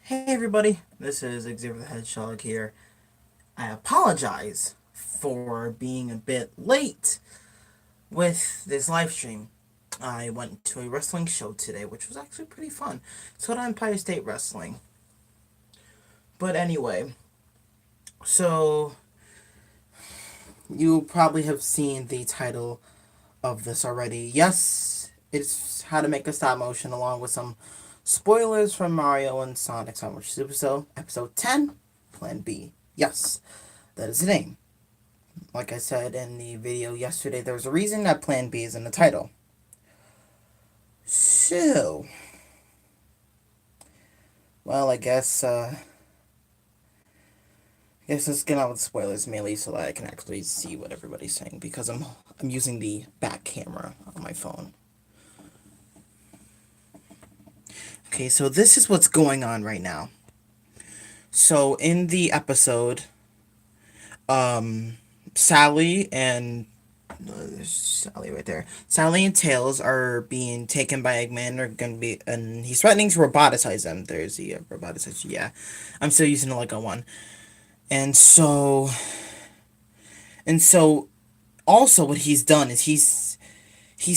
Hey everybody, this is XTHHedgehog here. I apologize for being a bit late with this live stream. I went to a wrestling show today, which was actually pretty fun. It's called Empire State Wrestling. But anyway, so you probably have seen the title of this already. Yes, it's how to make a stop motion along with some spoilers from Mario and Sonic Stop Motion Super Show, Episode 10, Plan B. Yes, that is the name. Like I said in the video yesterday, there's a reason that Plan B is in the title. So, well, I guess let's get on with spoilers mainly so that I can actually see what everybody's saying because I'm using the back camera on my phone. Okay, so this is what's going on right now. So in the episode, Sally and there's Sally right there. Sally and Tails are being taken by Eggman. They're gonna be, and he's threatening to roboticize them. There's the roboticize. Yeah, I'm still using the Lego one. And so, also what he's done is he's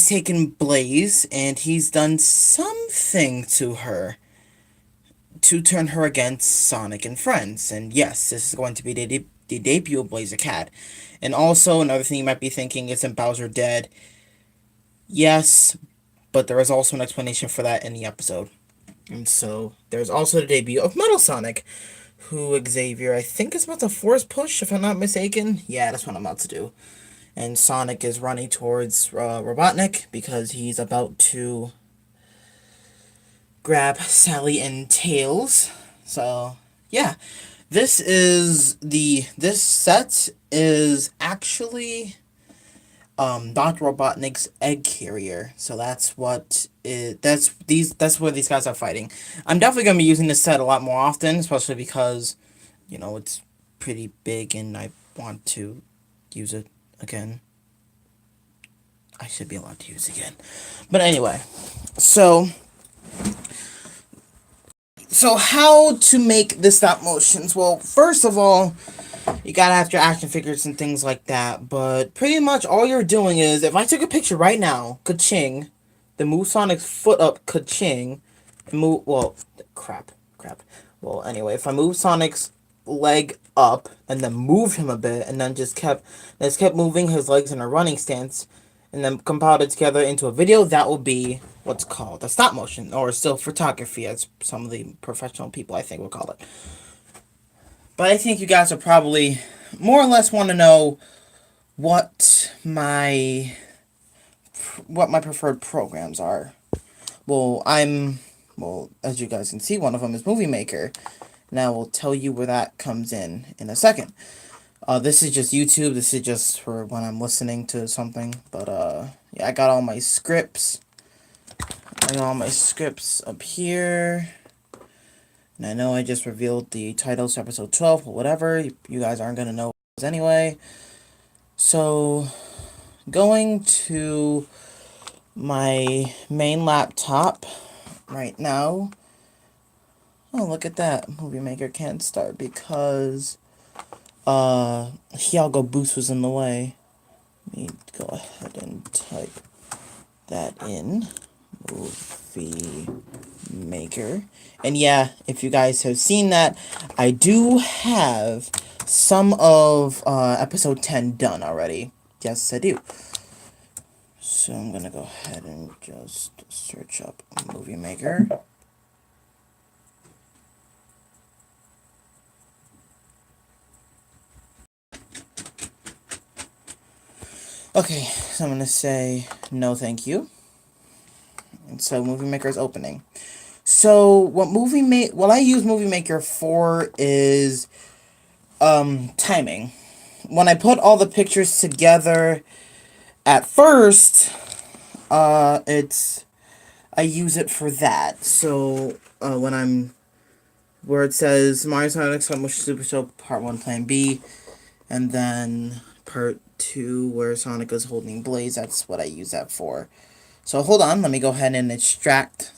taken Blaze and he's done something to her to turn her against Sonic and friends. And yes, this is going to be the debut of Blaze the Cat. And also, another thing you might be thinking, isn't Bowser dead? Yes, but there is also an explanation for that in the episode. And so, there's also the debut of Metal Sonic, who Xavier, I think, is about to force push, if I'm not mistaken. Yeah, that's what I'm about to do. And Sonic is running towards Robotnik because he's about to grab Sally and Tails. So, yeah. This set is actually Dr. Robotnik's egg carrier. So that's where these guys are fighting. I'm definitely gonna be using this set a lot more often, especially because, it's pretty big and I want to use it again. I should be allowed to use it again. But anyway, so how to make the stop motions? Well, first of all, you gotta have your action figures and things like that. But pretty much all you're doing is, if I took a picture right now, ka-ching, then move Sonic's foot up, ka-ching, and move, well, crap. Well, anyway, if I move Sonic's leg up and then moved him a bit and then just kept moving his legs in a running stance and then compiled it together into a video, that will be what's called a stop motion, or still photography, as some of the professional people I think will call it. But I think you guys will probably more or less want to know what my preferred programs are. Well, as you guys can see, one of them is Movie Maker. Now we'll tell you where that comes in a second. This is just YouTube. This is just for when I'm listening to something. But yeah, I got all my scripts. Up here. And I know I just revealed the titles to episode 12, but whatever. You guys aren't gonna know anyway. So, going to my main laptop right now. Oh, look at that. Movie Maker can't start because Hyago Boost was in the way. Let me go ahead and type that in. Movie Maker. And yeah, if you guys have seen that, I do have some of episode 10 done already. Yes, I do. So I'm gonna go ahead and just search up Movie Maker. Okay, so I'm gonna say no thank you. And so Movie Maker is opening. So what I use Movie Maker for is timing. When I put all the pictures together at first, I use it for that. So where it says Mario Sonic Stop Motion Super Show Part 1 Plan B, and then Part 2 where Sonic is holding Blaze, that's what I use that for. So hold on, let me go ahead and extract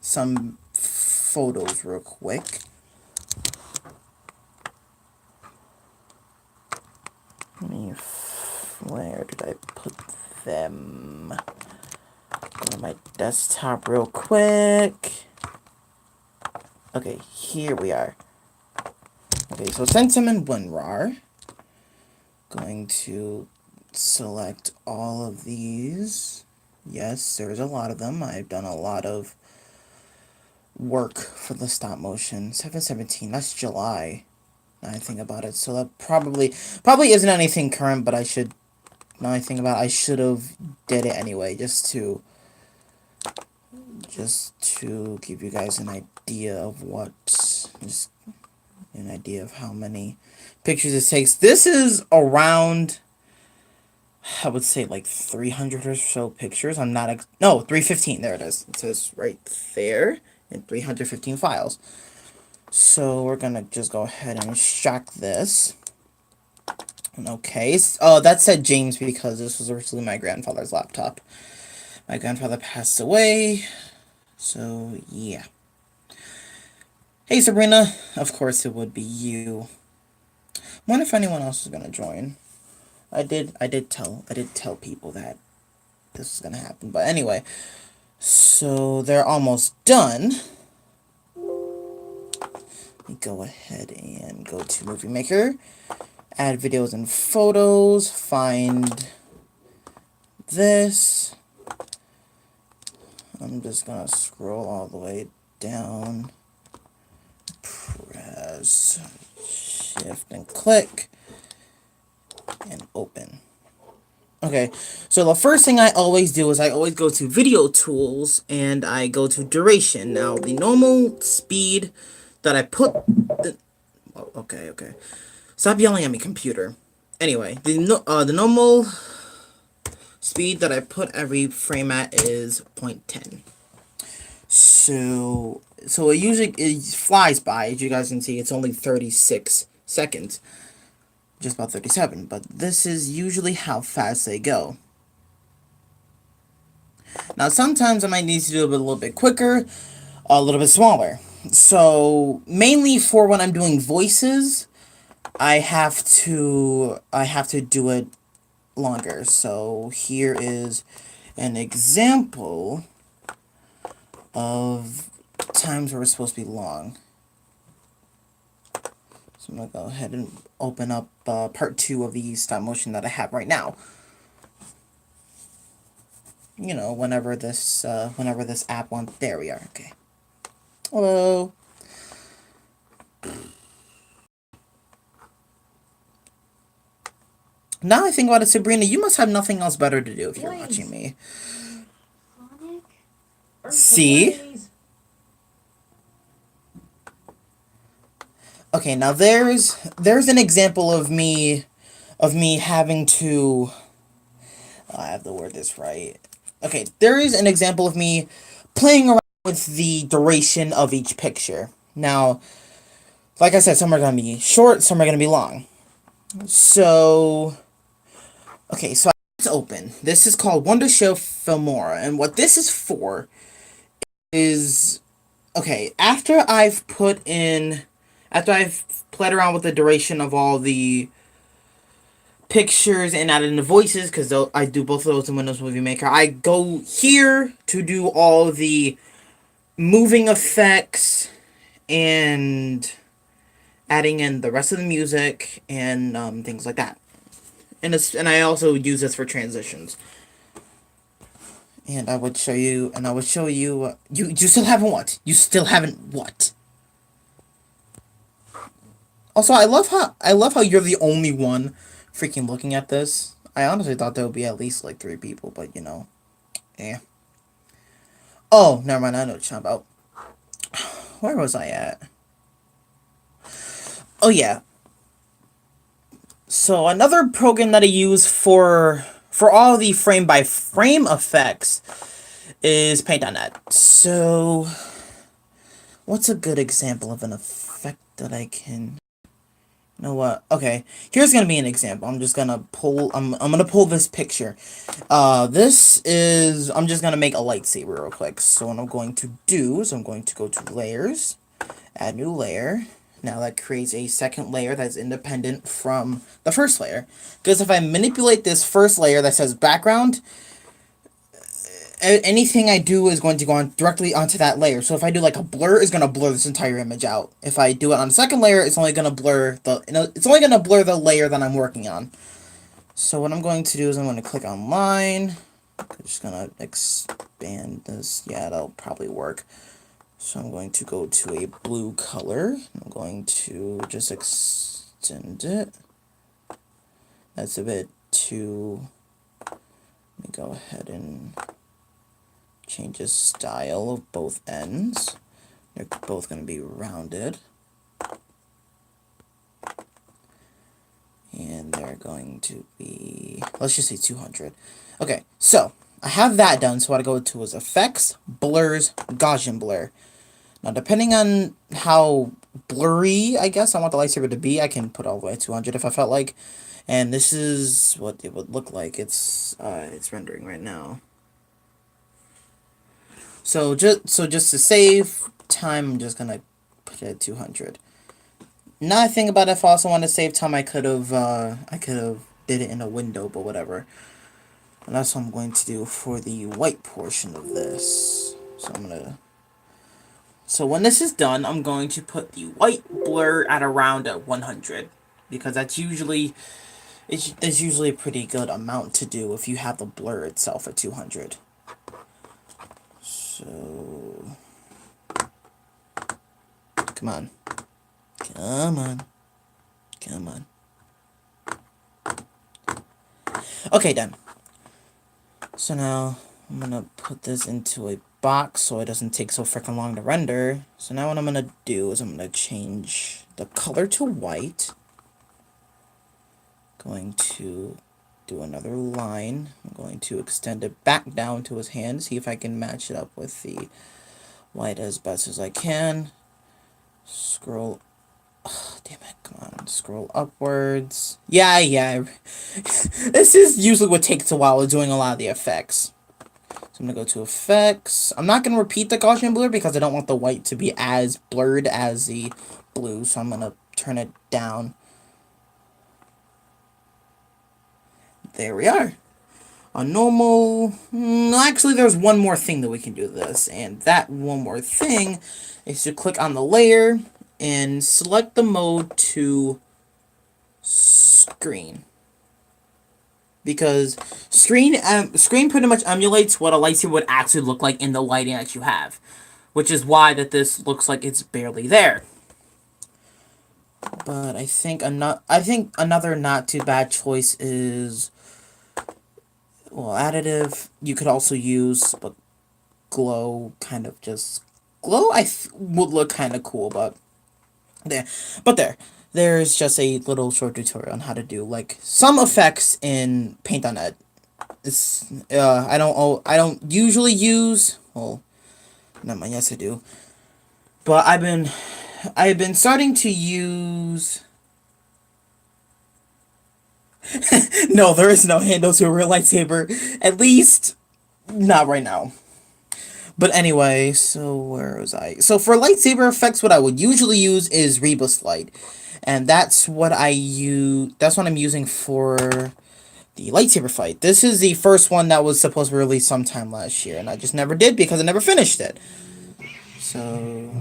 some photos real quick. Where did I put them? Go to my desktop real quick. Okay, here we are. Okay, so since I'm in WinRAR, going to select all of these. Yes, there's a lot of them. I've done a lot of work for the stop motion. 7/17, that's July. Now I think about it. So that probably isn't anything current, but I should, now I think about it, I should have did it anyway, just to give you guys an idea of what, just an idea of how many pictures it takes. This is around, I would say, like 300 or so pictures. I'm not, no, 315, there it is. It says right there, in 315 files. So we're gonna just go ahead and extract this. Okay, that said James because this was originally my grandfather's laptop. My grandfather passed away, so yeah. Hey Sabrina, of course it would be you. Wonder if anyone else is gonna join. I did tell people that this was gonna happen, but anyway. So they're almost done. Let me go ahead and go to Movie Maker, add videos and photos, find this. I'm just gonna scroll all the way down, press shift and click, and open. Okay, so the first thing I always do is I always go to video tools and I go to duration. Now the normal speed that I put okay. Stop yelling at me, computer. Anyway, the normal speed that I put every frame at is 0.10. So it usually flies by. As you guys can see, it's only 36 seconds. Just about 37, but this is usually how fast they go. Now sometimes I might need to do it a little bit quicker, a little bit smaller. So mainly for when I'm doing voices, I have to do it longer. So here is an example of times where it's supposed to be long. So I'm going to go ahead and open up part 2 of the stop motion that I have right now. You know, whenever this app wants, there we are, okay. Hello. Now I think about it, Sabrina, you must have nothing else better to do if you're watching me. See? Okay, now there's an example of me having to, I have the word this right. Okay, there is an example of me playing around with the duration of each picture. Now, like I said, some are going to be short, some are going to be long. So, okay, so it's open. This is called Wonder Show Filmora, and what this is for is, okay, after I've played around with the duration of all the pictures and added in the voices, because I do both of those in Windows Movie Maker, I go here to do all the moving effects and adding in the rest of the music and things like that. And I also use this for transitions. And I would show you, you still haven't what? You still haven't what? Also, I love how you're the only one freaking looking at this. I honestly thought there would be at least like 3 people, but you know, eh. Oh, never mind. I know what you're talking about. Where was I at? Oh yeah. So another program that I use for all the frame by frame effects is Paint.net. So what's a good example of an effect that I can You know what? Okay, here's gonna be an example. I'm gonna pull this picture. I'm just gonna make a lightsaber real quick. So what I'm going to do is I'm going to go to layers, add new layer. Now that creates a second layer that's independent from the first layer. Because if I manipulate this first layer that says background, anything I do is going to go on directly onto that layer. So if I do like a blur, it's gonna blur this entire image out. If I do it on the second layer, it's only gonna blur the layer that I'm working on. So what I'm going to do is I'm going to click on line. I'm just gonna expand this. Yeah, that'll probably work. So I'm going to go to a blue color. I'm going to just extend it. That's a bit too. Let me go ahead and change the style of both ends. They're both going to be rounded. And they're going to be, let's just say 200. Okay, so I have that done. So what I go to is Effects, Blurs, Gaussian Blur. Now, depending on how blurry, I guess, I want the lightsaber to be, I can put all the way to 200 if I felt like. And this is what it would look like. It's rendering right now. So just to save time, I'm just gonna put it at 200. Another thing about if I also want to save time, I could have did it in a window, but whatever. And that's what I'm going to do for the white portion of this. So when this is done, I'm going to put the white blur at around 100 because that's usually a pretty good amount to do if you have the blur itself at 200. So come on. Come on. Come on. Okay, done. So now I'm gonna put this into a box so it doesn't take so freaking long to render. So now what I'm gonna do is I'm gonna change the color to white. Going to do another line. I'm going to extend it back down to his hand, see if I can match it up with the white as best as I can. Scroll. Oh, damn it, come on. Scroll upwards. Yeah. This is usually what takes a while doing a lot of the effects. So I'm going to go to effects. I'm not going to repeat the Gaussian blur because I don't want the white to be as blurred as the blue. So I'm going to turn it down. There we are. On normal, actually there's one more thing that we can do this, and that one more thing is to click on the layer and select the mode to screen. Because screen pretty much emulates what a lightsaber would actually look like in the lighting that you have, which is why that this looks like it's barely there. But I think another not too bad choice is, well, additive. You could also use, but glow, kind of just glow. Would look kind of cool, but there's just a little short tutorial on how to do like some effects in Paint.net. It's I don't usually use, well, not my, yes I do, but I've been starting to use. No, there is no handle to a real lightsaber. At least, not right now. But anyway, so where was I? So for lightsaber effects, what I would usually use is Rebus Light. And that's what I'm using for the lightsaber fight. This is the first one that was supposed to be released sometime last year. And I just never did because I never finished it. So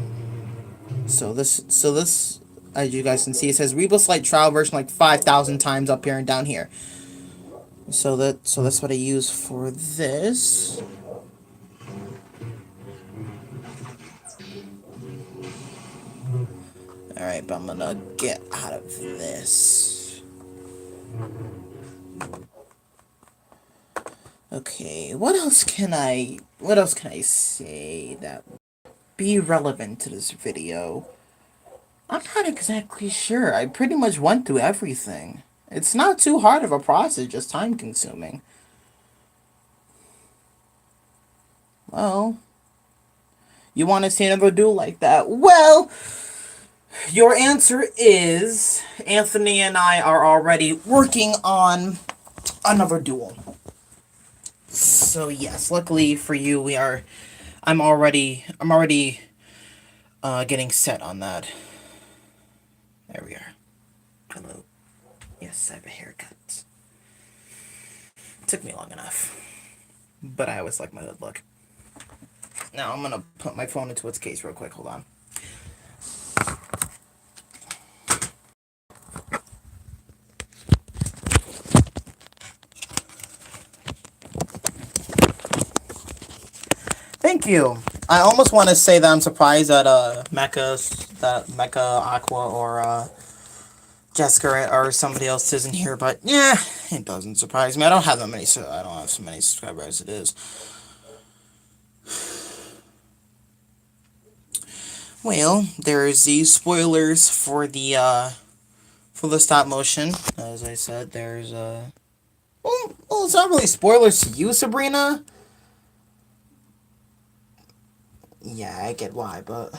this, as you guys can see, it says Rebus Light trial version like 5,000 times up here and down here. So that's what I use for this. Alright, but I'm gonna get out of this. Okay, what else can I say that would be relevant to this video? I'm not exactly sure. I pretty much went through everything. It's not too hard of a process, just time consuming. Well, you want to see another duel like that? Well, Your answer is Anthony and I are already working on another duel. So yes, luckily for you, I'm already getting set on that. There we are. Hello. Yes, I have a haircut. Took me long enough, but I always like my good look. Now I'm gonna put my phone into its case real quick. Hold on. Thank you. I almost want to say that I'm surprised that Mecha Aqua or Jessica or somebody else isn't here, but yeah, it doesn't surprise me. I don't have so many subscribers as it is. Well, there's the spoilers for the stop motion. As I said, there's well, it's not really spoilers to you, Sabrina. Yeah, I get why, but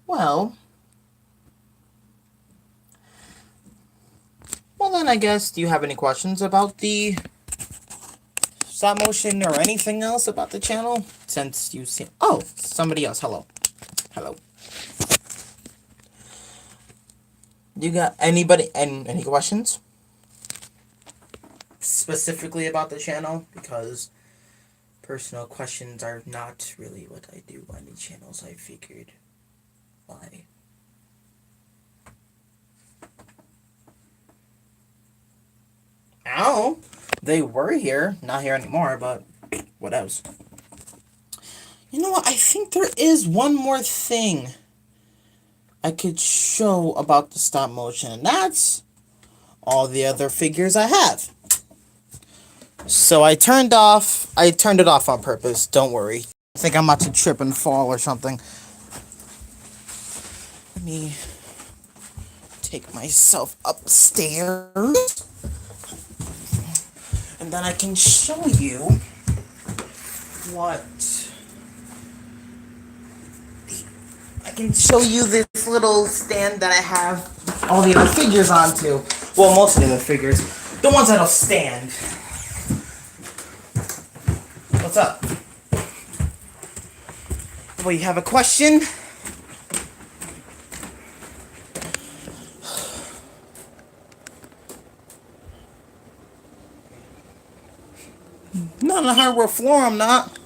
well, then I guess, do you have any questions about the stop motion or anything else about the channel? Since you see, oh, somebody else. Hello. You got any questions specifically about the channel? Because personal questions are not really what I do on the channels. I figured why. Ow! They were here, not here anymore, but what else? You know what? I think there is one more thing I could show about the stop motion, and that's all the other figures I have. So I turned it off on purpose, don't worry. I think I'm about to trip and fall or something. Let me take myself upstairs. And then I can show you this little stand that I have all the other figures onto. Well, most of the other figures. The ones that'll stand. What's up? Well, you have a question? Not on the hardwood floor, I'm not.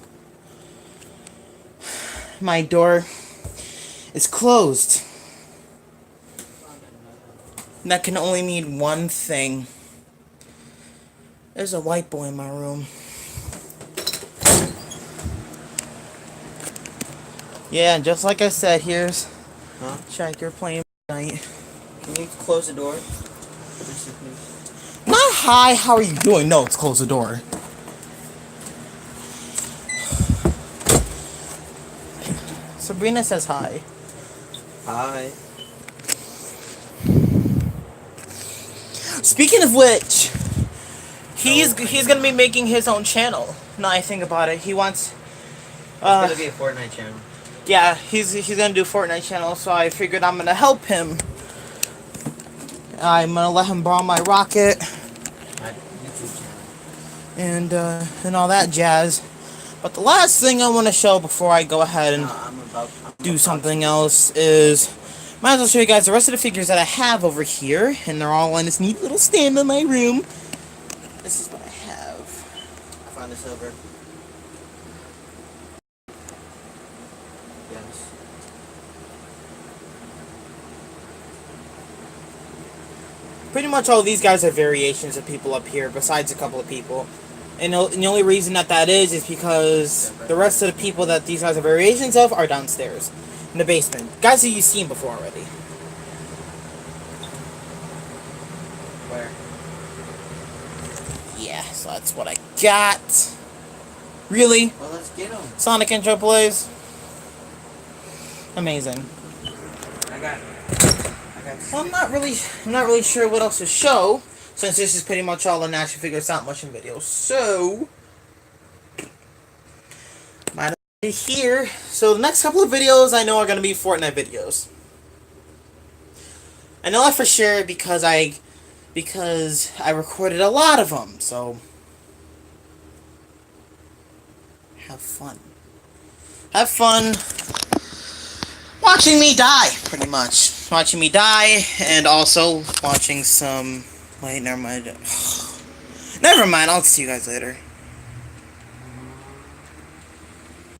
My door is closed. And that can only mean one thing. There's a white boy in my room. Yeah, just like I said, here's check you're playing tonight. Can you close the door? Not hi, how are you doing? No, it's close the door. Sabrina says hi. Hi. Speaking of which, he's gonna be making his own channel. Now I think about it, he wants. It's gonna be a Fortnite channel. Yeah, he's gonna do a Fortnite channel, so I figured I'm gonna help him. I'm gonna let him borrow my rocket. My YouTube channel. And all that jazz. But the last thing I want to show before I go ahead and do something else is, might as well show you guys the rest of the figures that I have over here, and they're all in this neat little stand in my room. This is what I have. I found the silver. Yes. Pretty much all these guys are variations of people up here, besides a couple of people. And the only reason that is because the rest of the people that these guys are variations of are downstairs, in the basement. Guys that you've seen before already. Where? Yeah, so that's what I got. Really? Well, let's get them. Sonic Intro plays. Amazing. I got. Well, I'm not really sure what else to show, since this is pretty much all an action figure stop motion video. So, might as well here. So the next couple of videos I know are going to be Fortnite videos. I know that for sure because I recorded a lot of them. So have fun. Have fun watching me die, pretty much. Watching me die, and also watching some... Wait, never mind. Never mind, I'll see you guys later.